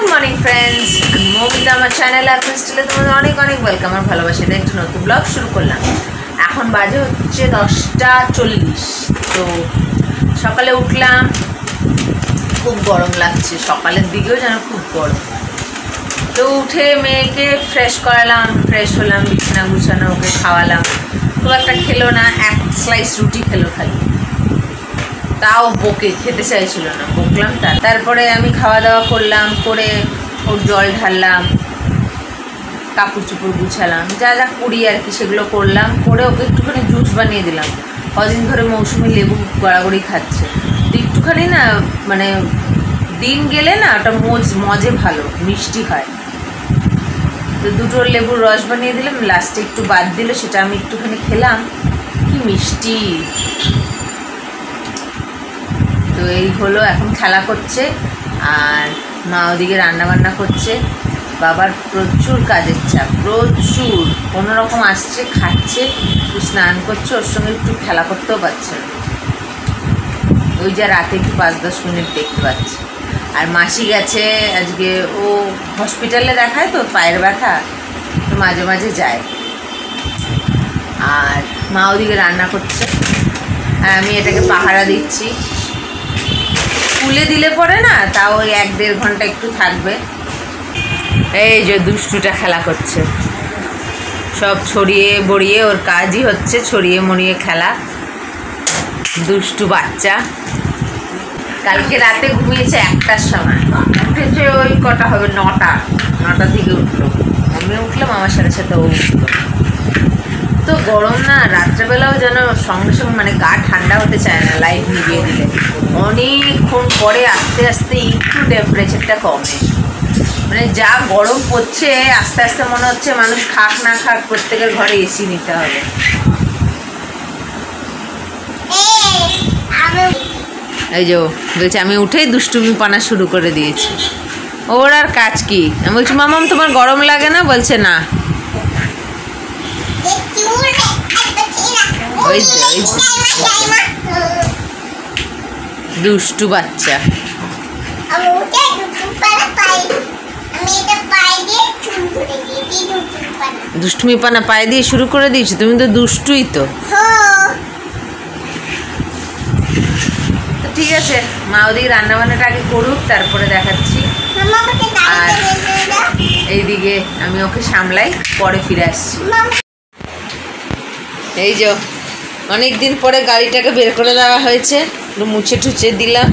Good morning friends, আমি মৌমিতা। আমার channel আর স্টিলে তোমাদের অনেক অনেক ওয়েলকাম। আমার ভালোবাসাতে একটা নতুন ব্লগ শুরু করলাম। এখন বাজে হচ্ছে 10:40। তো সকালে উঠলাম, খুব গরম লাগছে, সকালের দিকেও যেন খুব গরম। তো উঠে মেয়েকে ফ্রেশ করালাম, ফ্রেশ হলাম, বিছানা গুছানো, ওকে খাওয়ালাম। খুব একটা খেলো না, এক স্লাইস রুটি খেলো খালি, তাও বকে খেতে চাইছিল না, বকলাম। তারপরে আমি খাওয়া দাওয়া করলাম, করে ওর জল ঢাললাম, কাপড় চোপড় গুছালাম, যা যা করি আর কি সেগুলো করলাম। করে ওকে একটুখানি জুস বানিয়ে দিলাম। কদিন ধরে মৌসুমি লেবু গড়াগড়ি খাচ্ছে, তো একটুখানি না মানে দিন গেলে না ওটা মজে ভালো মিষ্টি হয়। তো দুটো লেবুর রস বানিয়ে দিলাম, লাস্টে একটু বাদ দিল, সেটা আমি একটুখানি খেলাম, কি মিষ্টি। তো এই হলো, এখন খেলা করছে আর মা ওদিকে রান্নাবান্না করছে। বাবার প্রচুর কাজের চাপ, প্রচুর। কোনোরকম আসছে, খাচ্ছে, একটু স্নান করছে, ওর সঙ্গে একটু খেলা করতেও পারছে না। ওই যা রাতে একটু 5-10 মিনিট দেখতে পাচ্ছে। আর মাসি গেছে আজকে, ও হসপিটালে দেখায় তো পায়ের ব্যথা, তো মাঝে মাঝে যায়। আর মা ওদিকে রান্না করছে আর আমি এটাকে পাহারা দিচ্ছি। স্কুলে দিলে পরে না তাও ওই 1-1.5 ঘন্টা একটু থাকবে। এই যে দুষ্টুটা খেলা করছে, সব ছড়িয়ে বড়িয়ে, ওর কাজই হচ্ছে ছড়িয়ে মড়িয়ে খেলা। দুষ্টু বাচ্চা। কালকে রাতে ঘুমিয়েছে 1টার সময়, উঠেছে ওই কটা হবে 9টা থেকে উঠলো। আমি উঠলাম, আমার সাথে সাথে ও উঠলো। তো গরম না, রাত্রেবেলাও যেন সঙ্গে সঙ্গে মানে গা ঠান্ডা হতে চায় না লাইট নিভিয়ে দিলে। অনেকক্ষণ পরে আস্তে আস্তে একটু টেম্পারেচারটা কমে। মানে যা গরম পড়ছে, আস্তে আস্তে মনে হচ্ছে মানুষ খাক না খাক প্রত্যেকের ঘরে এসি নিতে হবে। এই যে বলছে আমি উঠেই দুষ্টুমি পানা শুরু করে দিয়েছি। ওর আর কাজ কি? আমি বলছি মামাম তোমার গরম লাগে না? বলছে না। ওই দুষ্টু বাচ্চা। দুষ্টুমি পানা পায়ে দিয়ে শুরু করে দিয়েছো তুমি, তো দুষ্টুই তো। ঠিক আছে, মা ওদিকে রান্নাবান্নাটা আগে করুক, তারপরে দেখাচ্ছি। আর এইদিকে আমি ওকে সামলাই, পরে ফিরে আসছি। এই যে অনেক দিন পরে গাড়িটাকে বের করে দেওয়া হয়েছে, একটু মুছে টুছে দিলাম।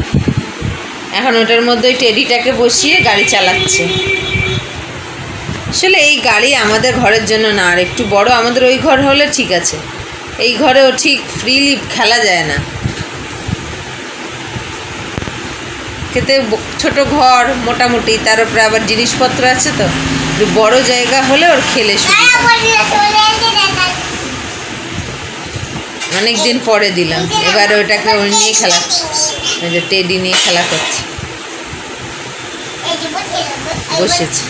এখন ওটার মধ্যে ওই টেডিটাকে বসিয়ে গাড়ি চালাচ্ছে। আসলে এই গাড়ি আমাদের ঘরের জন্য না, আর একটু বড় আমাদের ওই ঘর হলে ঠিক আছে। এই ঘরেও ঠিক ফ্রিলি খেলা যায় না। খেতে ছোট ঘর মোটামুটি, তার উপরে আবার জিনিসপত্র আছে, তো একটু বড় জায়গা হলে ওর খেলে অনেক দিন পরে দিলাম। এবারে ওটাকে ওই নিয়ে খেলা, ওই যে টেডি নিয়ে খেলা করছে, বসেছে।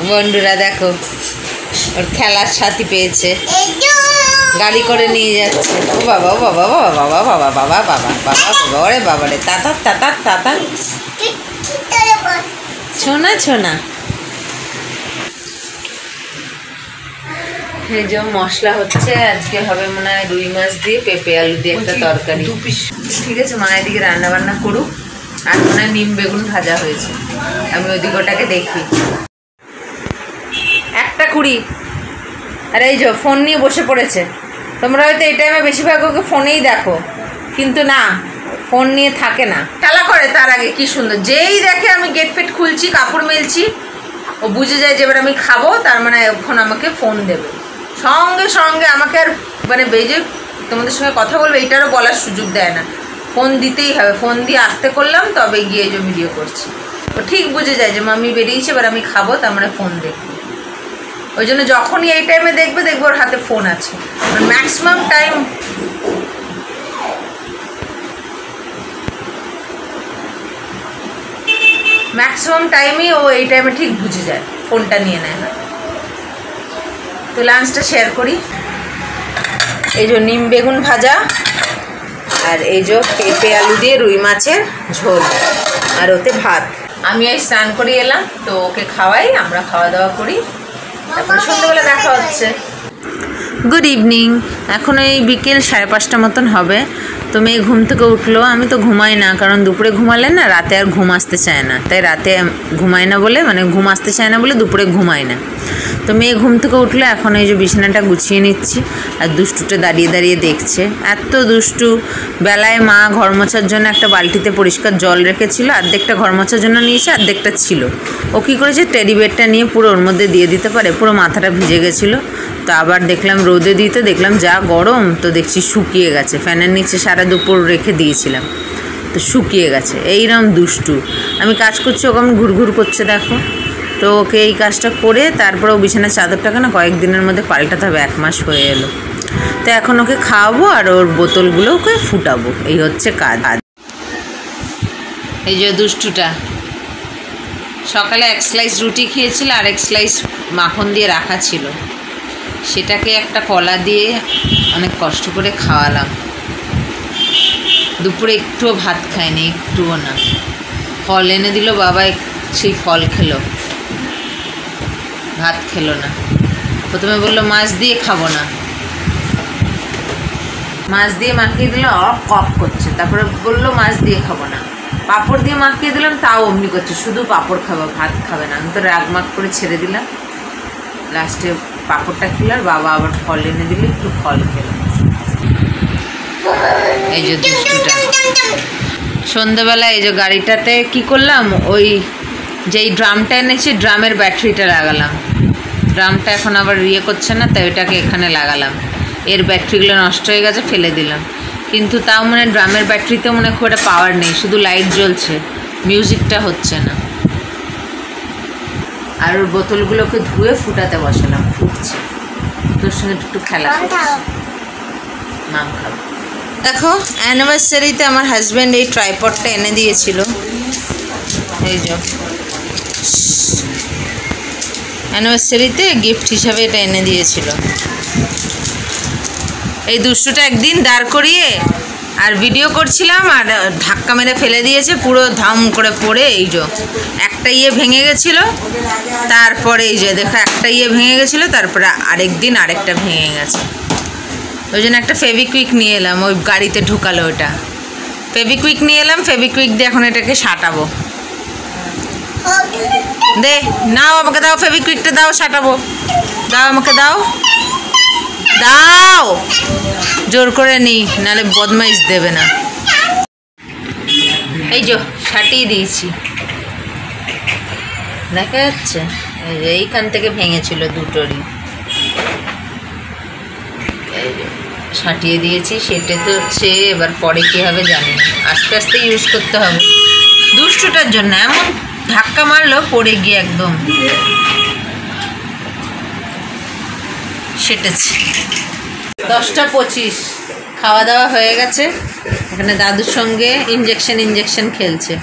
বন্ধুরা দেখো, ওর খেলার সাথী পেয়েছে, গাড়ি করে নিয়ে যাচ্ছে। ও বাবা, ও বাবা, বাবা বাবা বাবা বাবা বাবা বাবা বাবা, ওরে বাবা রে, তাতা তাতা তাতা, ছোনা ছোনা। এই যে মশলা হচ্ছে, আজকে হবে মনে হয় রুই মাছ দিয়ে পেঁপে আলু দিয়ে একটা তরকারি। ঠিক আছে, মা এদিকে রান্না বান্না করুক। আর মনে হয় নিম বেগুন ভাজা হয়েছে, আমি ওইদিকে ওটাকে দেখি। 1:20। আর এই যে ফোন নিয়ে বসে পড়েছে। তোমরা হয়তো এই টাইমে বেশিরভাগ ওকে ফোনেই দেখো, কিন্তু না, ফোন নিয়ে থাকে না, খেলা করে। তার আগে কি সুন্দর, যেই দেখে আমি গেট ফেট খুলছি, কাপড় মেলছি, ও বুঝে যায় যে এবার আমি খাবো, তার মানে এখন আমাকে ফোন দেবে। সঙ্গে সঙ্গে আমাকে আর মানে বেজে তোমাদের সঙ্গে কথা বলবে এইটারও বলার সুযোগ দেয় না, ফোন দিতেই হবে। ফোন দিয়ে আসতে করলাম, তবে গিয়ে যে ভিডিও করছি। ও ঠিক বুঝে যায় যে মাম্মি বেরিয়েছে, এবার আমি খাবো, তার মানে ফোন দেখবো। ওই জন্য যখনই এই টাইমে দেখবে ওর হাতে ফোন আছে। ম্যাক্সিমাম টাইমই ও এই টাইমে ঠিক বুঝে যায়, ফোনটা নিয়ে নেয় না। তো লাঞ্চটা শেয়ার করি। এই যে নিম বেগুন ভাজা, আর এই যে পেঁপে আলু দিয়ে রুই মাছের ঝোল। আর ওতে ভাত। আমি এই স্নান করে এলাম, তো ওকে খাওয়াই, আমরা খাওয়া দাওয়া করি, তারপরে সন্ধ্যাবেলা দেখা হচ্ছে। Good evening. এখন এই বিকেল 5:30 মতন হবে। তো মেয়ে ঘুম থেকে উঠলো। আমি তো ঘুমাই না, কারণ দুপুরে ঘুমালে না রাতে আর ঘুম আসতে চায় না, তাই রাতে ঘুমাই না বলে, মানে ঘুম আসতে চায় না বলে দুপুরে ঘুমাই না। তো মেয়ে ঘুম থেকে উঠলো, এখন এই যে বিছানাটা গুছিয়ে নিচ্ছি, আর দুষ্টুটা দাঁড়িয়ে দাঁড়িয়ে দেখছে। এত দুষ্টু। বেলায় মা ঘর মোছার জন্য একটা বালতিতে পরিষ্কার জল রেখেছিল, অর্ধেকটা ঘর মোছার জন্য নিয়েছে, অর্ধেকটা ছিল। ও কী করেছে, টেডি বেডটা নিয়ে পুরো ওর মধ্যে দিয়ে দিতে পারে, পুরো মাথাটা ভিজে গেছিলো। তো আবার দেখলাম রোদে দিতে, দেখলাম যা গরম, তো দেখছি শুকিয়ে গেছে। ফ্যানের নিচে সারা দুপুর রেখে দিয়েছিলাম, তো শুকিয়ে গেছে। এইরকম দুষ্টু। আমি কাজ করছি, ওকে আমি ঘুরঘুর করছে দেখো। তো ওকে এই কাজটা করে তারপরে ও বিছানার চাদরটাকে না কয়েকদিনের মধ্যে পাল্টাতে হবে, 1 মাস হয়ে এলো। তো এখন ওকে খাওয়াবো আর ওর বোতলগুলো ওকে ফুটাবো, এই হচ্ছে কাজ। এই যে দুষ্টুটা সকালে 1 স্লাইস রুটি খেয়েছিল আর 1 স্লাইস মাখন দিয়ে রাখা ছিল, সেটাকে একটা কলা দিয়ে অনেক কষ্ট করে খাওয়ালাম। দুপুরে একটুও ভাত খায়নি, একটুও না। ফল এনে দিল বাবা, সেই ফল খেলো, ভাত খেলো না। প্রথমে বললো মাছ দিয়ে খাবো না, মাছ দিয়ে মাখিয়ে দিলাম, কক করছে। তারপরে বললো মাছ দিয়ে খাবো না, পাঁপড় দিয়ে মাখিয়ে দিলাম, তাও অমনি করছে, শুধু পাঁপড় খাবো, ভাত খাবে না। আমি তো রাগ মাগ করে ছেড়ে দিলাম। লাস্টে পাঁপড়টা খেলো, আর বাবা আবার ফল এনে দিলে একটু ফল খেলো। এই যে দুষ্টুটা। সন্ধ্যেবেলা এই যে গাড়িটাতে কি করলাম, ওই যেই ড্রামটা এনেছি ড্রামের ব্যাটারিটা লাগালাম। ড্রামটা এখন আবার ইয়ে করছে না, তাই ওইটাকে এখানে লাগালাম। এর ব্যাটারিগুলো নষ্ট হয়ে গেছে, ফেলে দিলাম। কিন্তু তাও মানে ড্রামের ব্যাটারিতে মনে খুব একটা পাওয়ার নেই, শুধু লাইট জ্বলছে, মিউজিকটা হচ্ছে না। আর ওর বোতলগুলোকে ধুয়ে ফুটাতে বসালাম, ফুটছে। তোর সঙ্গে একটু খেলা করছে, নাম খাবো। দেখো অ্যানিভার্সারিতে আমার হাজব্যান্ড এই ট্রাইপডটা এনে দিয়েছিল। এই যে অ্যানিভার্সারিতে গিফট হিসাবে এটা এনে দিয়েছিল। এই দুষ্টুটা একদিন দাঁড় করিয়ে আর ভিডিও করছিলাম, আর ধাক্কা মেরে ফেলে দিয়েছে, পুরো ধাম করে পড়ে এই যে একটা ইয়ে ভেঙে গেছিলো। তারপরে এই যে দেখো একটা ইয়ে ভেঙে গেছিলো, তারপরে আরেকদিন আরেকটা ভেঙে গেছে। ওই জন্য একটা ফেভিকুইক নিয়ে এলাম, ওই গাড়িতে ঢুকালো ওটা। ফেভিকুইক নিয়ে এলাম, ফেভিকুইক দিয়ে এখন এটাকে সাঁটাবো। দে নাও, আমাকে দাও ফেভিকুইকটা, দাও সাঁটাবো, দাও আমাকে দাও, দাও, জোর করে নিই, নাহলে বদমাইশ দেবে না। এই যে সাটিয়ে দিয়েছি, দেখা যাচ্ছে। এই যে এইখান থেকে ভেঙেছিল দুটোরই, সাটিয়ে দিয়েছি। সেটা তো হচ্ছে, এবার পরে কী হবে জানি না, আস্তে আস্তে ইউজ করতে হবে। দুষ্টুটার জন্য এমন ধাক্কা মারলো, পড়ে গিয়ে একদম সেটেছি। 10:25 খাওয়া দাওয়া হয়ে গেছে। এখানে দাদুর সঙ্গে ইঞ্জেকশন খেলছে।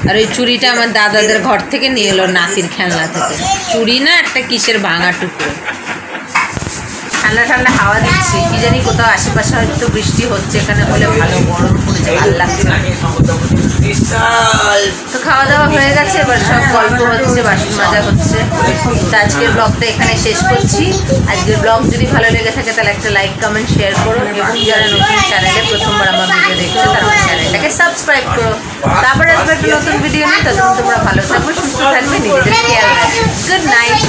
আর ওই চুড়িটা আমার দাদাদের ঘর থেকে নিয়ে এলো, নাতির খেলনা থেকে। চুড়ি না, একটা কিসের ভাঙা টুকরো। ঠান্ডা ঠান্ডা হাওয়া দিচ্ছি, কি জানি কোথাও আশেপাশে হয়তো বৃষ্টি হচ্ছে, এখানে বলে ভালো গরম পড়েছে, ভালো লাগছে। তো খাওয়া দাওয়া হয়ে গেছে, এবার সব গল্প হচ্ছে, বাসন মাজা হচ্ছে। তো আজকের ব্লগটা এখানে শেষ করছি। আজকের ব্লগ যদি ভালো লেগে থাকে তাহলে একটা লাইক, কমেন্ট, শেয়ার করো, এবং যারা নতুন চ্যানেলে প্রথমবার আমার ভিডিও দেখছো তারা আমার চ্যানেলটাকে সাবস্ক্রাইব করো। তারপরে আসবে একটা নতুন ভিডিও নিয়ে। ততক্ষণ তোমরা ভালো থাকবে, সুস্থ থাকবে, নিজেদের খেয়াল রাখবে। Good night.